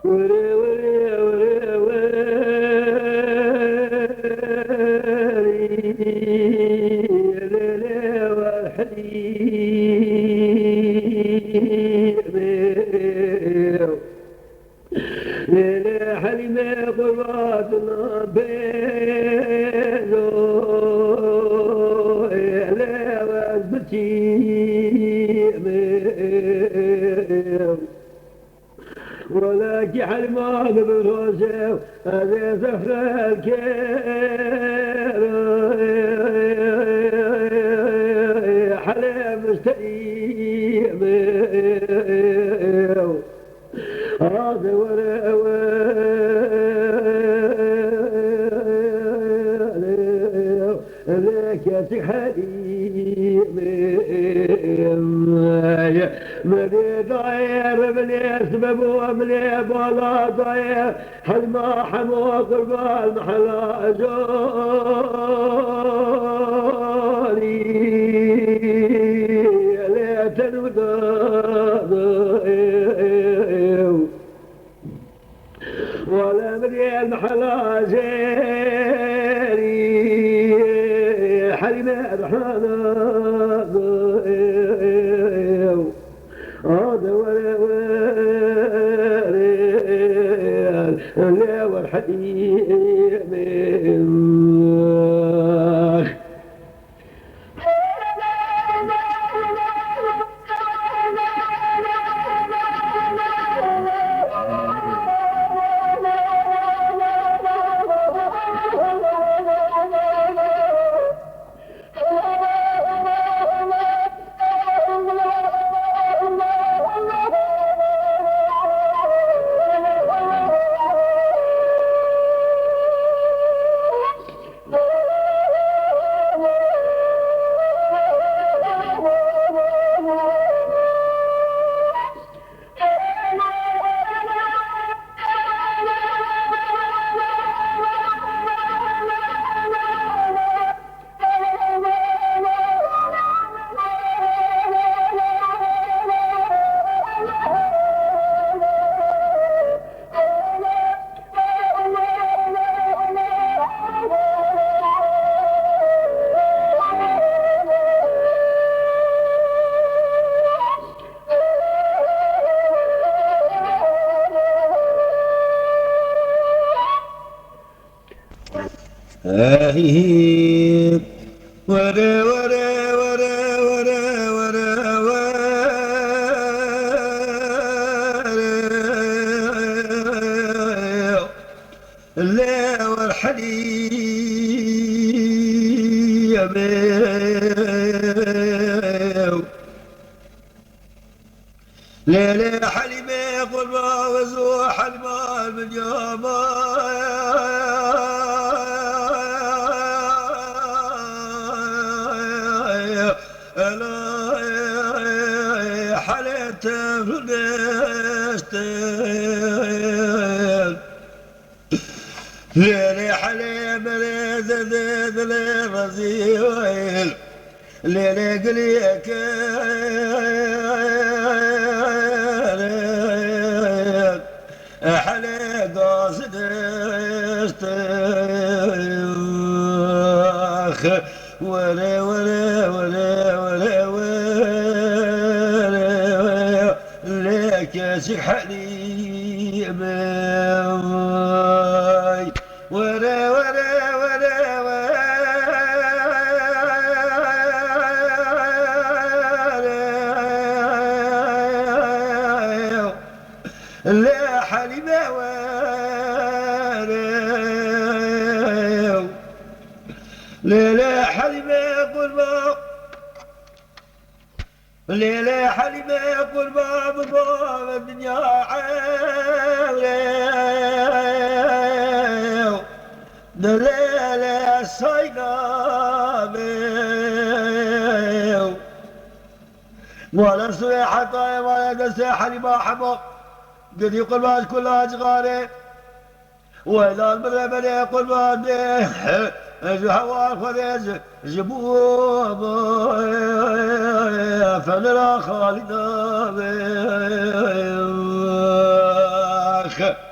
وري وري وري وري والحليب ليلي حليمة قرباتنا بيزو ليلي وزبتي ولك حلمة بروسه هذه زفر الكير حليم مستقيم هذا لك يا حليم ملي ضاير ملي سبب وملي بلا ضاير حلمة حمو قربان محلا جاري ليت الوداد ولا ملي المحلا جاري حلمة رحمة هذا ولا والحديد هي ورا ورا ورا ورا ورا ورا لا والحليب لا لا حليب يقول ما وزوح المال من يوم حليت فلسطين ليلي حليب ليزدد للرزيل ليلي قليك حلي قاصد استخ ولا ولا ولا ولا ولا لك يا شيخ حليم ولا ولا ولا لا حليم لا لا حليم قربا لا لا حليم قربا بضام الدنيا عالي لا لا صينام ولا صيحة طيب ولا دسي حليم حمق قد يقول ما كلها أشغالي وإذا المرة من يقول ما الهوى خذ جبوب فنرى خالدا أخ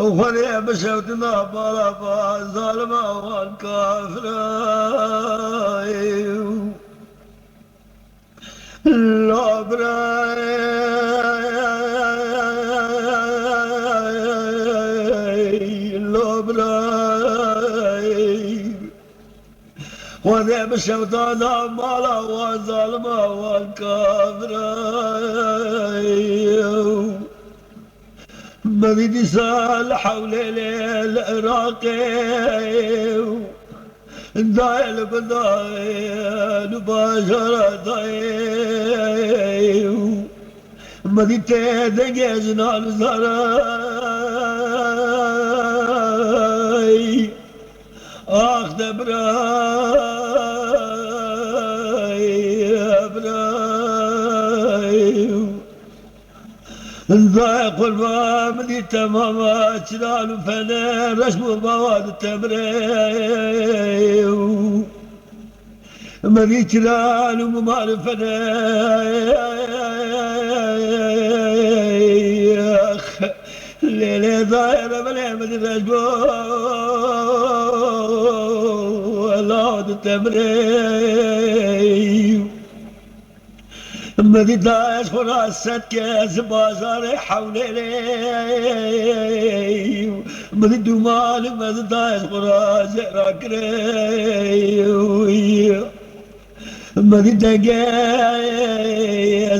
وخلي بشوتنا بلا ظالمة والكافرة لا براي وذي بشوتنا بلا والظالمة والكافرة مديد سال حول العراقي دايل بدايل باشر دايل مديد تدقيزنا الزراي اخذ براي ضايق الباب دي تماما شلال فنا رسم مواد التمريو مدي شلال ومال فنا ليلة ضايرة بلا مدي رجبو والله التمريو مدي دايش خلاصت كاس بازار حولي مدي دومال مدي دايش خلاص راكري مدي دقايز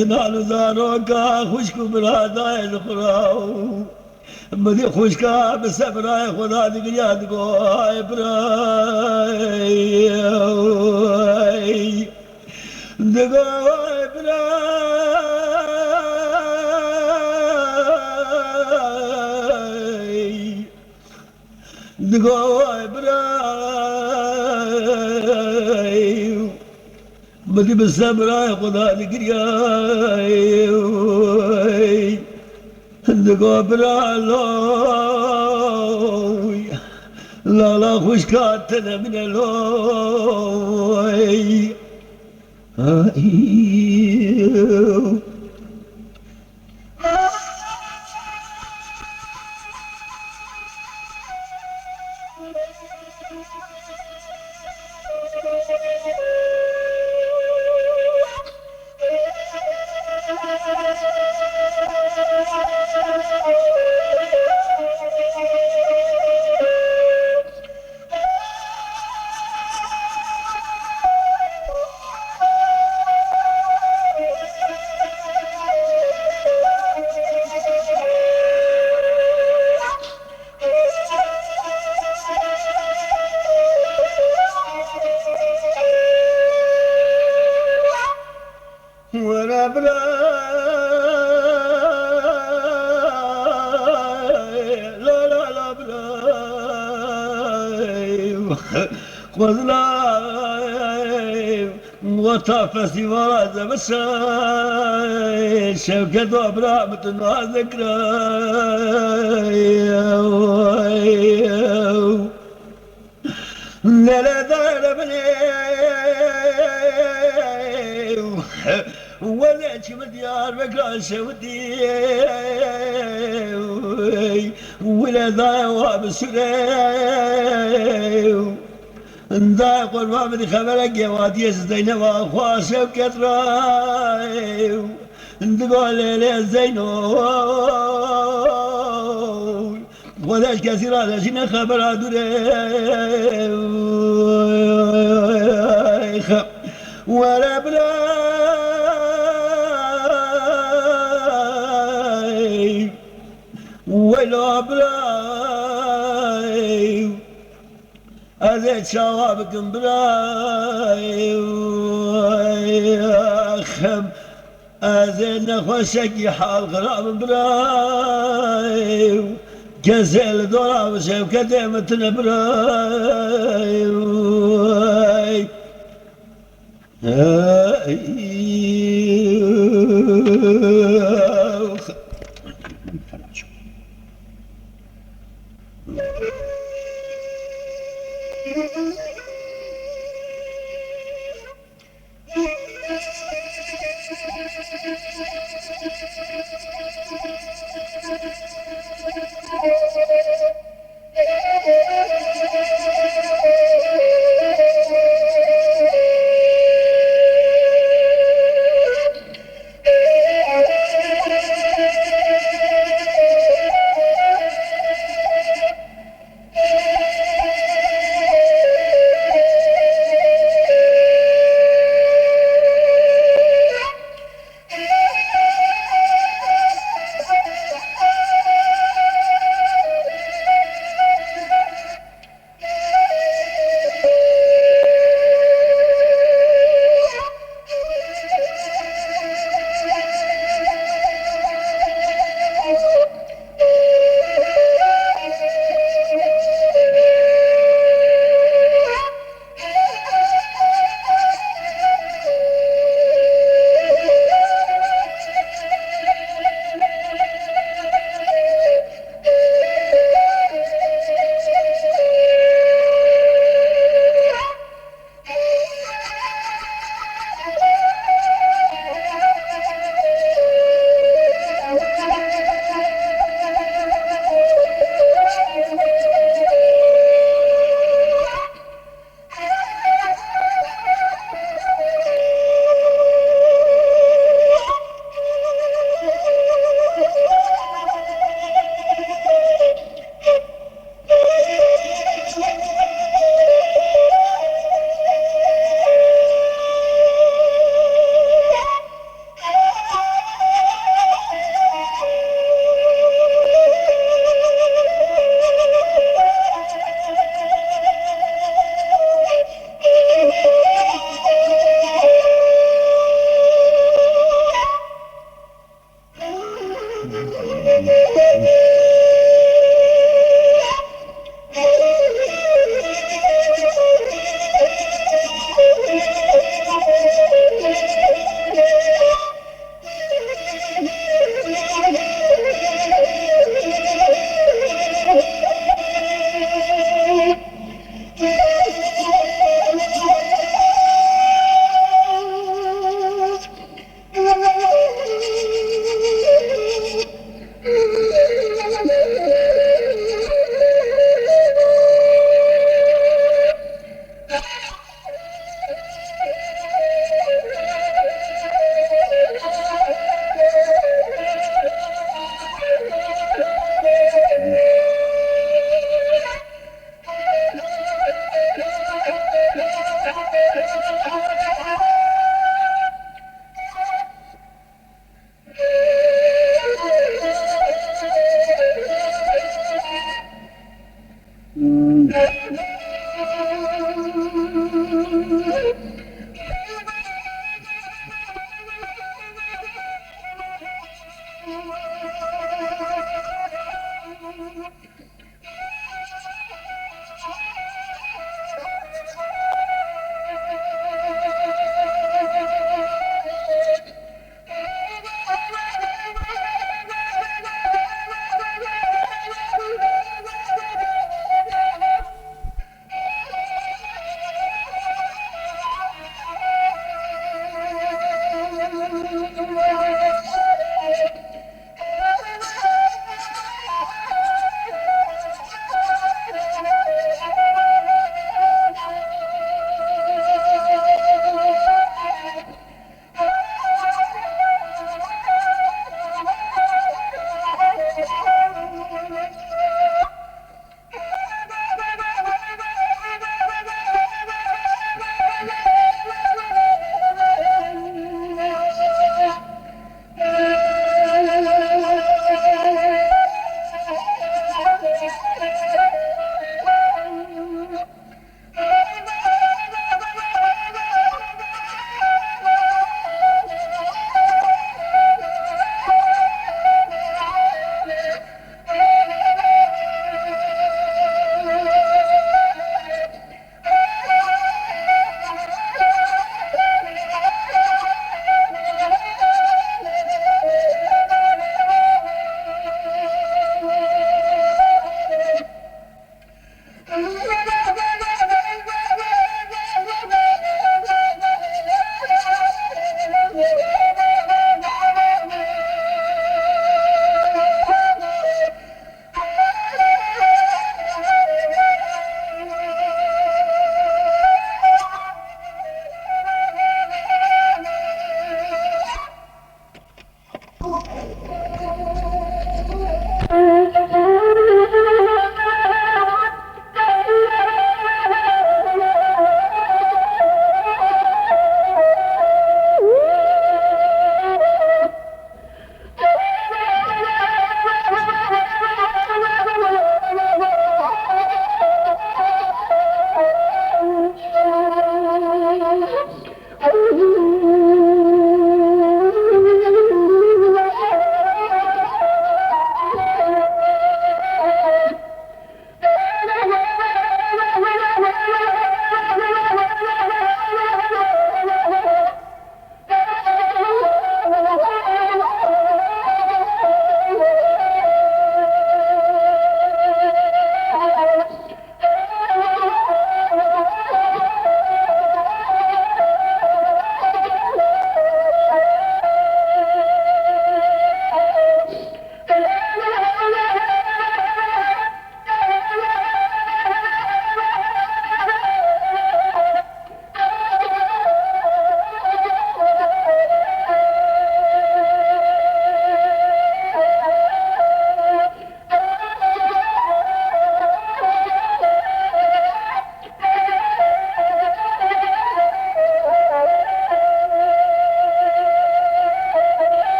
نالو زاروكا خوشكو بلا دايش خلاو مدي خوشكا بسبراي خدا دي قرياد قوي براي دقاي براي دقاي براي بدي بالسبراي خدا دقرياي دقاي براي لا لا خوش كاتنا من الهوي خذلاي وطافسي ورد بس شوكة وبرامة وذكرى لا لا دار بني ولا من ديار بكرة سودي ولا ضايع بسري ضايق والمامد خبرك يا وادي زينب واخواسه بكثراي تقول لي زينب ولاش كثيرة لجنا خبر دريخ ولا بلاي ولا بلاي أذيت شوابك براي خم أذينا خوشك حال غرام براي كسل دورا وشيف كديمة براي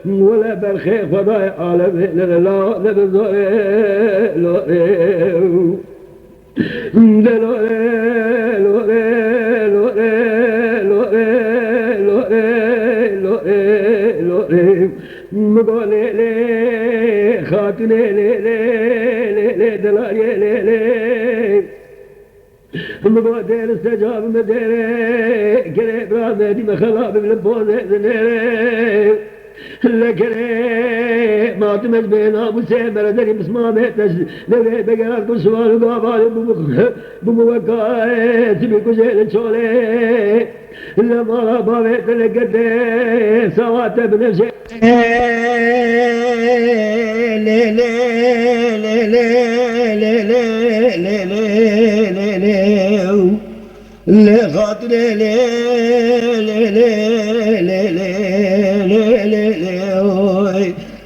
ولا بالخير فضايع عالمين لا مقادير استجاب مديري كري برامدي مخلاب بالبوز لكري ما تمز بينا مسيب بردني بسما بيتش نبي بقرار كل سوال وقابال بموقعات بكجيل شولي لما رابا بيت لقدي سوات بنفسي لي لي لي لي لي لي خاطر لي لي لي لي لي لي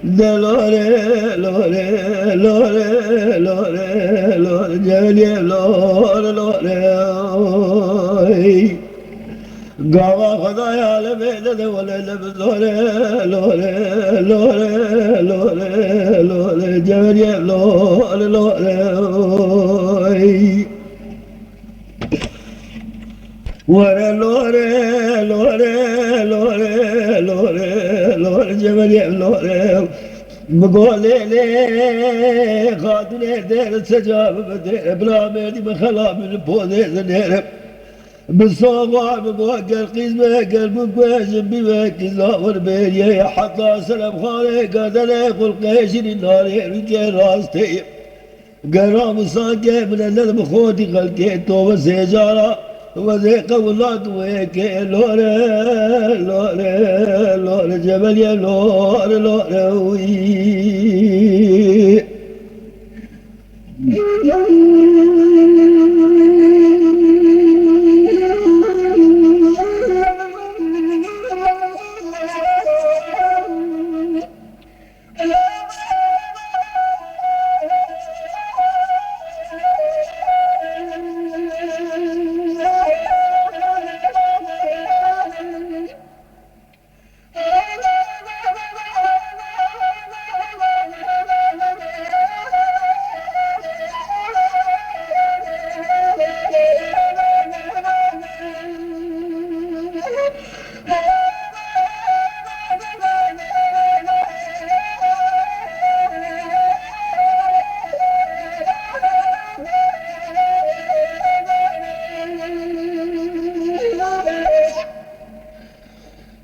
دلوري لوري لوري لوري لوري جالي لوري لوري قاوا خدايا لبيد ولا لبزوري لوري لوري لوري لوري جالي لوري لوري ورا لوري لوري لوري لوري لوري جبل لوري بقول لي خاطري دير السجاب بدير بلا ميدي بخلا من بوزي زنير بالصوغة بوقع قيزمة قلب كويس بيبكي زاور بيري حتى سلام خالي قدر يقول قيشن النار يرجع راستي قرام صاقي من الندم خوتي خلقي توبة سيجارة وذيق ولاد ويكي لوري لوري لوري جبل يا لوري لوري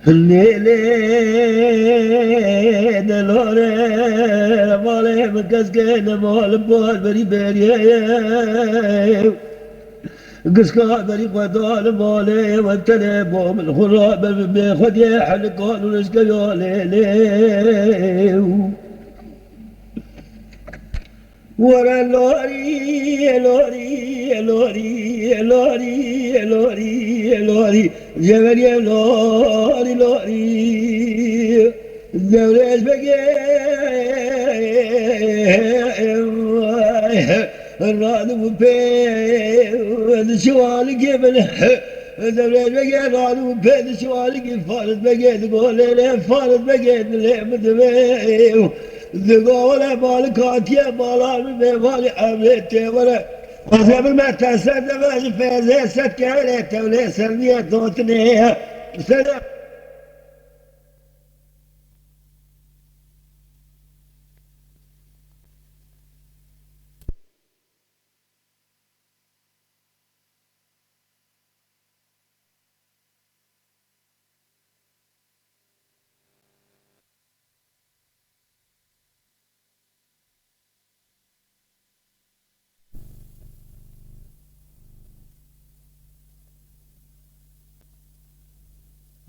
الليلين الهوري مالي مكسكين مال بول بري بري قسكا بري قدال مالي وابتلي بوم الخراب بخد يحلقون ونسكا يولي ورا لوري لوري لوري لوري لوري لوري جبل يا لوري لوري الدولة بقى الراد وبي الشوال قبل الدولة بقى الراد وبي الشوال قبل فارد بقى تقول لي فارد بقى اللي مدبي ذقوله بالكات يا بالان بمالي عملته ولا وزمن ما تسد ما فاز سكرته ولا سميه توتني سلام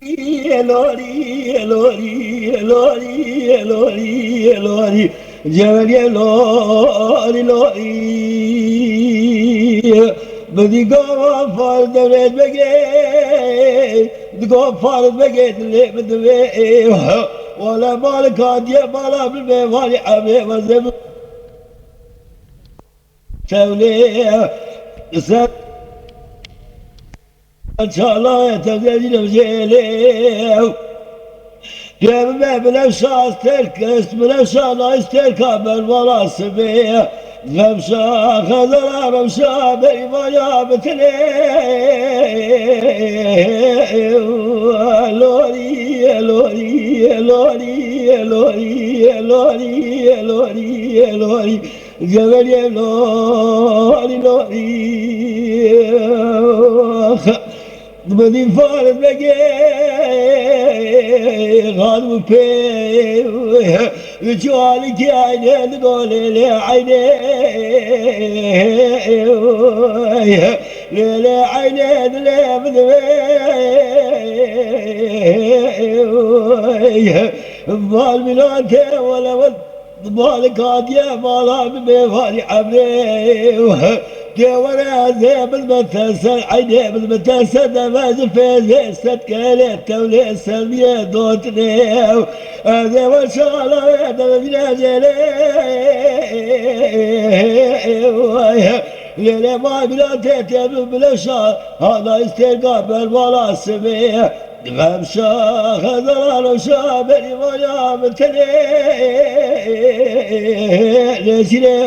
لوري لوري لوري لوري لوري جبل يا لوري لوري بدي قوم فرد ولد بقيت بدي قوم فرد بقيت اللي بدي ولا مالك هادية مالا بالميوالي عمي وزم تولي ان شاء الله يتزوج بجيلي جاب ما بلوشا استلك اسم بلوشا لا استلك بالولا سبيه غمشا خذرا رمشا بيما يابتني لوري لوري لوري لوري لوري لوري لوري جبل يا لوري لوري بدي فارد بقي غالب بي وجوالك يا عيني تقول لي عيني لي عيني لي بدوي مال ميلانتي ولا ولد مالك هادية مالا بميفاني عمري دورا زيب المتاسة عيني بالمتاسة نماز في زيست كاليت تولي سلمية دوتني هذا وشالة هذا بلاجلي ليلة ما بلاتي تبلو بلاشا هذا استيقا بالولا سمية غمشا خذران وشابني ويا متني نسيني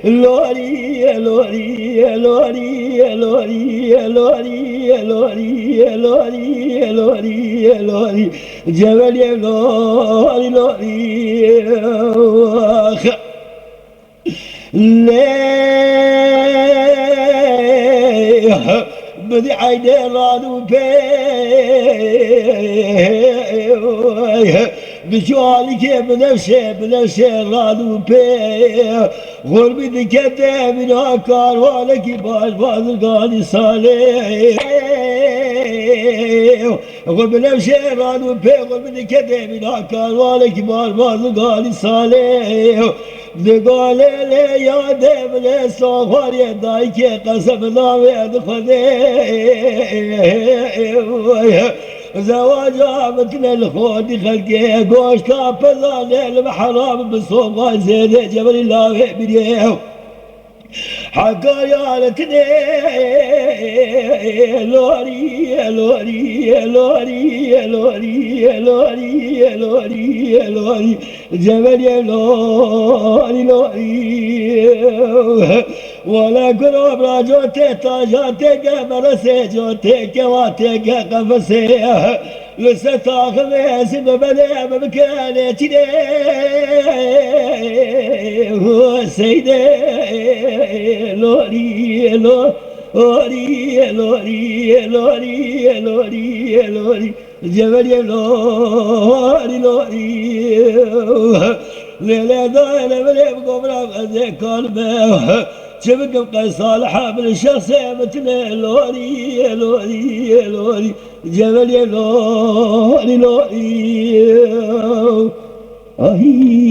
لوري لوري لوري لوري لوري لوري لوري لوري لوري جبل يا لوري لوري ليه بدي عيني رانو بيه بشوالك بنفسي رانو بيه غربي ذكرت من هكار ولك باز القاني صالح غربي نفسي رانو بيه غربي ذكرت من هكار ولك باز القاني صالح قال لي يا دم لي صغار يدايك قسم ناوي خذي زواج مثل الخود خلقي قوش كافزان المحرام بصوغ زين جبل الله بريه حقا يا لتني لوري لوري لوري لوري لوري لوري لوري جبل يا لوري لوري ولا قرب راجوتي تاجاتي مرسي جوتي كواتي قفسي لسه خميس ببدا بمكاني تدي سيدي لوري لوري لوري لوري لوري لوري الجبل يا لوري لوري ليلة ضايلة بلي بقبرة بأزيك قلبه شبك بقى صالحة من الشخصية مثل لوري لوري لوري الجبل يا لوري لوري أهي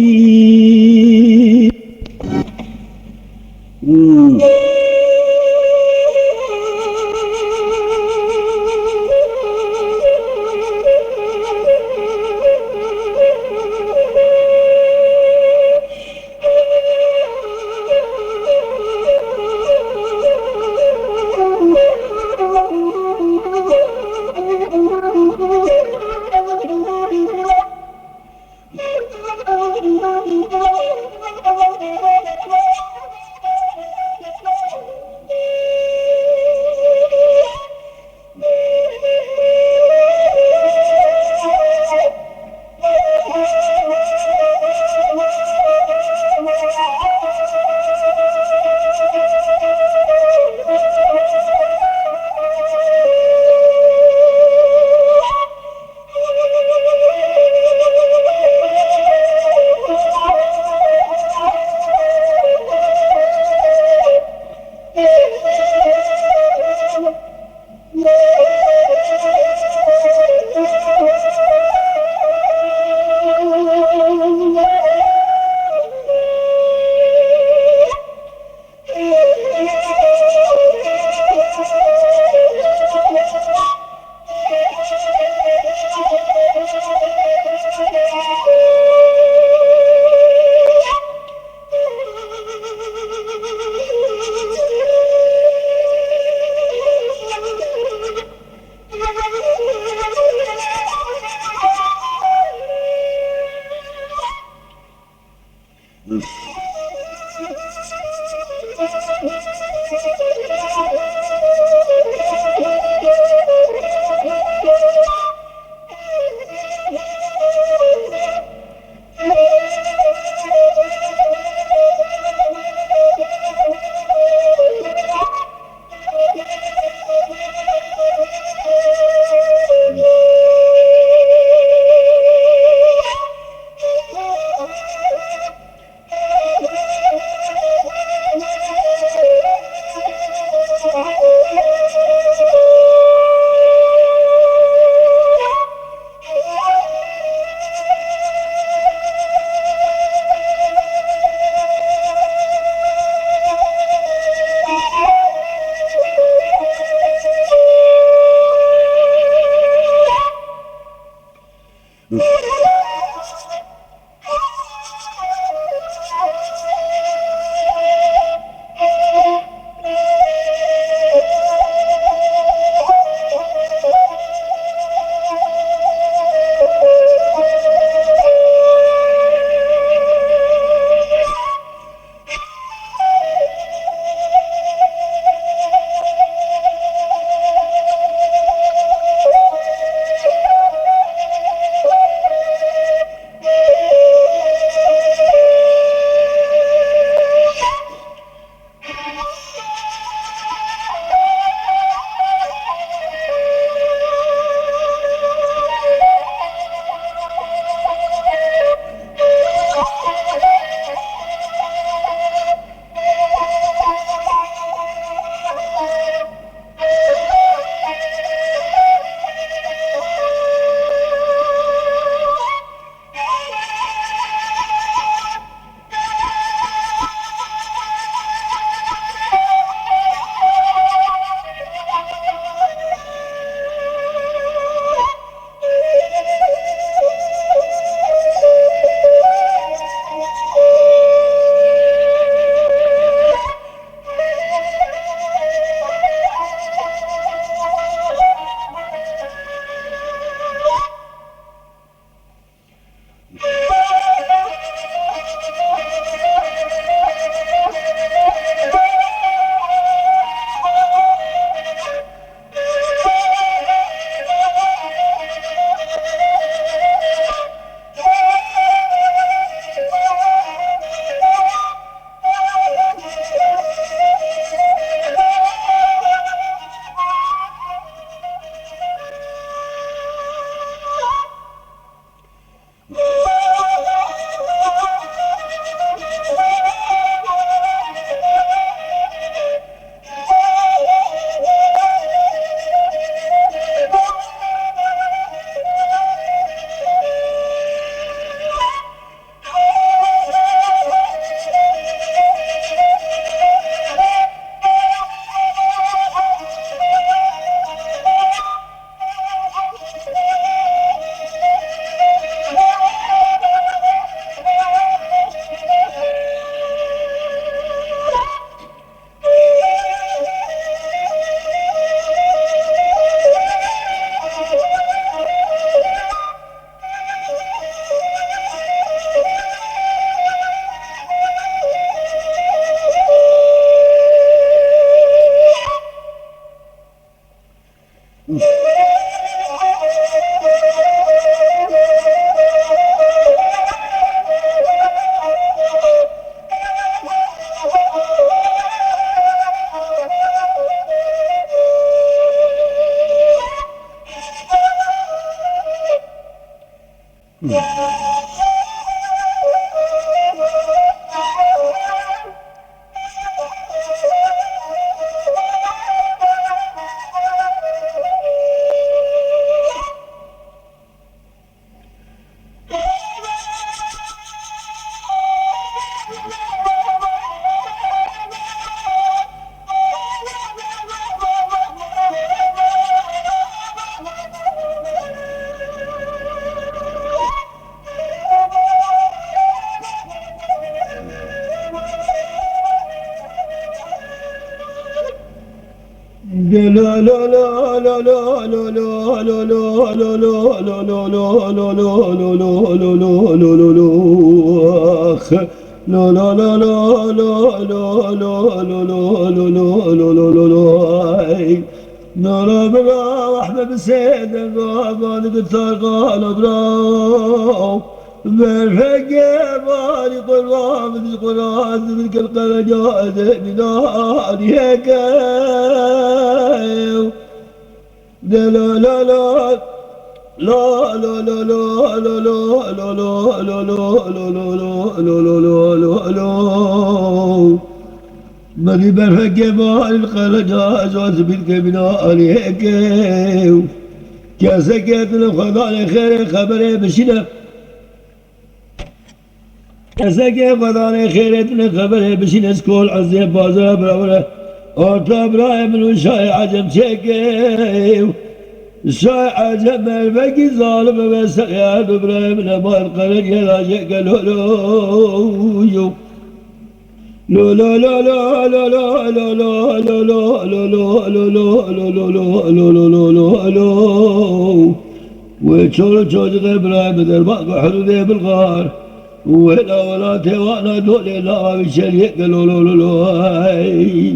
لا لا لا لا لا لا لا لا لا لا لا لا لا نرى برا احمد السيد قال قلت قال برا بالفقه مالي قرآن من القرآن من كل قرجات بنار هيك لا لا لا لا لا لا لا لا لا لا لا لا لا لا لا لا مالي بالفقه مالي القرجات واسبيل كبنار هيك كاسكت الخضار خير خبره بشنه كسكي قداني خيرتنا خبره بشين سكول عزيب بازر براوره أرتا براي من وشاي عجب شكي شاي عجب البقي ظالم بسقيا براي من أبا القرق يلا شك لو لو لو لو لو لو لو لو لو لو لو لو لو لو لو وشول شول براي بدل بقى حلو بالغار ولا ولا توانا دولي لا بشريك لو لو لو لو هاي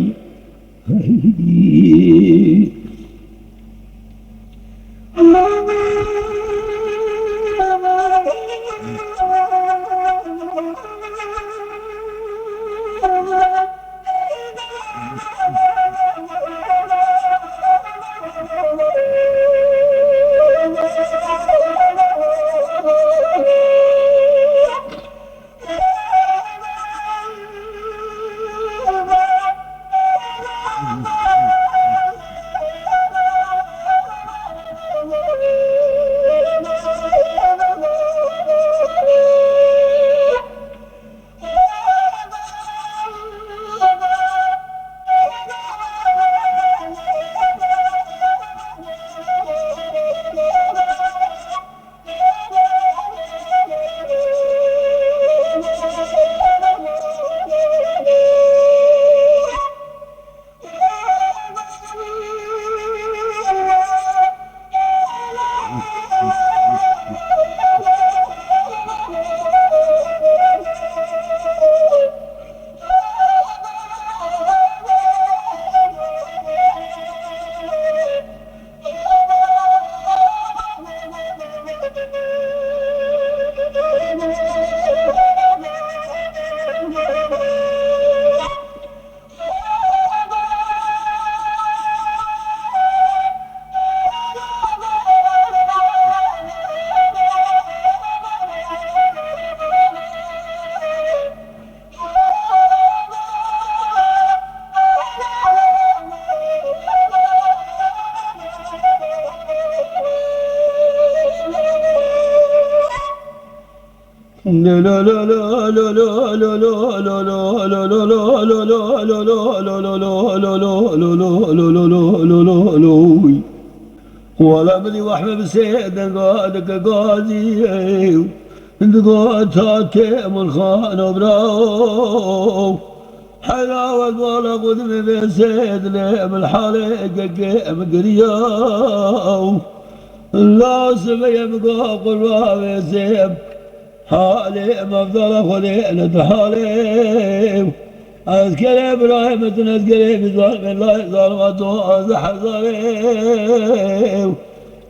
لا لا لا لا لا لا لا لا لا لا لا لا لا لا ولا بدي واحمد بسيد قادك قاضي قاد تاكم الخان براو حلاوة ولا قدم بسيد لهم الحالق قيم قرياو لا سمي بقى قروا بسيب حالي مفضل خليلة حالي أذكر إبراهيم تنذكر بظلم الله ظلمته أزح ظليم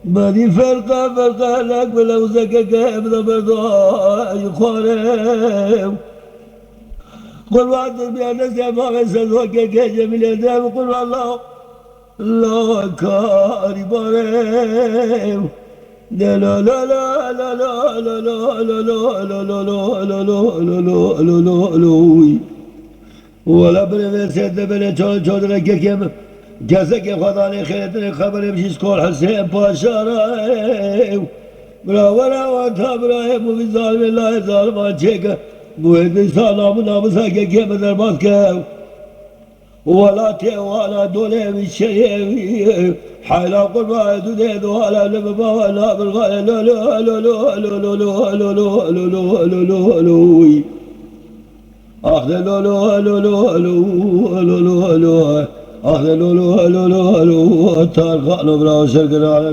بدي فرقة لك بلو زكك ابن برضا يخالم قل وعد بأن سيما مسد وكك جميل يدام قل الله الله كاري باريم لا لا لا لا لا لا لا لا لا لا لا لا لا لا لا لا لا لا ولا بني سيد بني چود رکیم کسی که خدا نخیرتن خبری بشیش کل حسین پاشا رایو براورا وانتا برایم و بی ظالم اللہ ظالمان چکر بوید بیسا نامو ساکه که بدر باز که ولا تي ولا دولي بالشيء حيلا قربا دودي ولا لبابا ولا بالغاية لا لا لا لا لا لا لا لا لا لا لا لا أخذ لا لا لا لا لا لا لا أخذ لا لا لا لا لا تارق نبرا وشرقنا على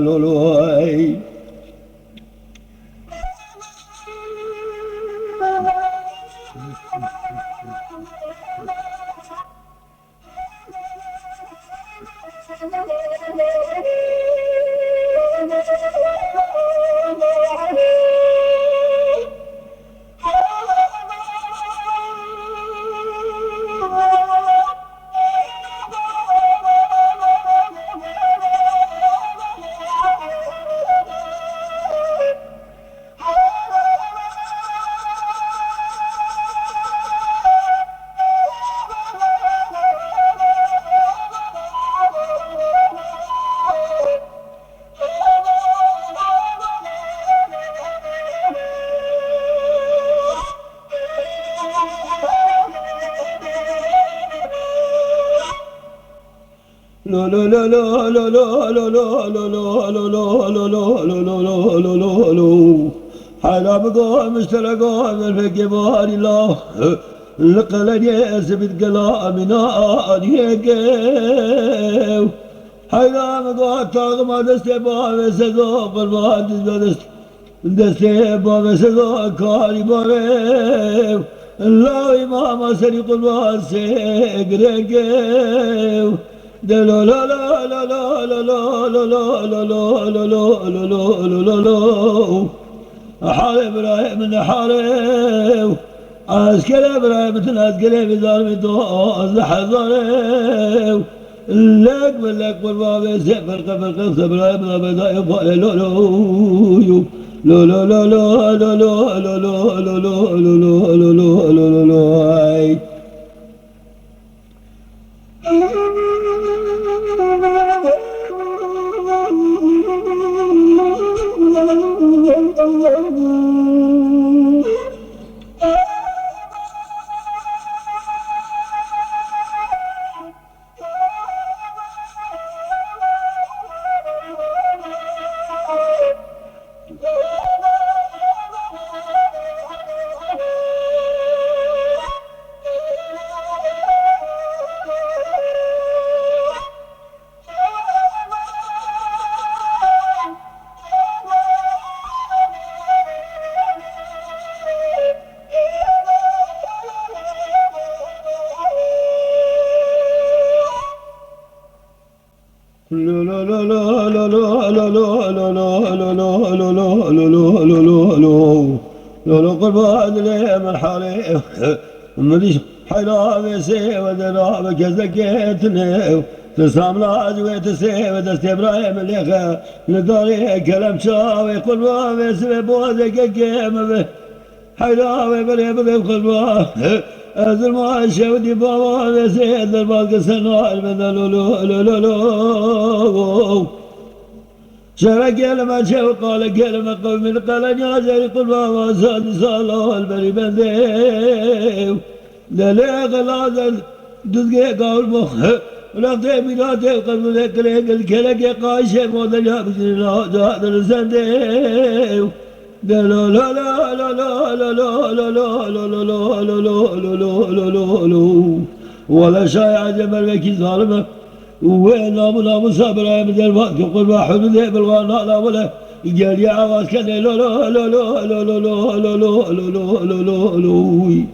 لا لا لا لا لا لا لا لا لا لا لا لا لا لا لا لا لا لا حالا بقى مشترقا من في كبار الله لقلن يسبت كلامنا عليك حالا بقى طاقم دستبا وسزا قربان دستبا وسزا كاري باريو الله إمام سري قربان سيقرق لا لا لا لا لا لا لا لا لا لا لا لا لا لا لا حال إبراهيم من حاله عسكر إبراهيم مثل عسكر بزار متوازن حذره لك باللك بالباب سفر قبل قصة إبراهيم لا بدا يفعل لا لا لا لا لا لا لا لا لا لا لا لا لا لا لا لو قربان لي من حالي مديش حيلا بيسي ودنا بكزكيتني تسام لاجوي تسي ودست ابراهيم اللي لداري كلام شاوي قربان بيسي بوزك كيم حيلا بيبري قربان أزل ما شودي بابا بيسي الباقي سنوال من لولو شرع كلمة شو قال كلمة قوم من قال يا جري قل ما زاد صالح البري بنديو لا غلازل دزقي قول مخ ولقد بلاده قبل ذكر الكلك قايشة مودل يا بجنا جاد الزنديو لا لا لا لا لا لا لا لا لا لا لا لا لا لا ولا شايع جمل بكي ظالمه وين نام صبر من الوقت يقول واحد ذي بالغنى لا ولا قال يا عواز كان لا لا لا لا لا لا لا لا لا لا لا لا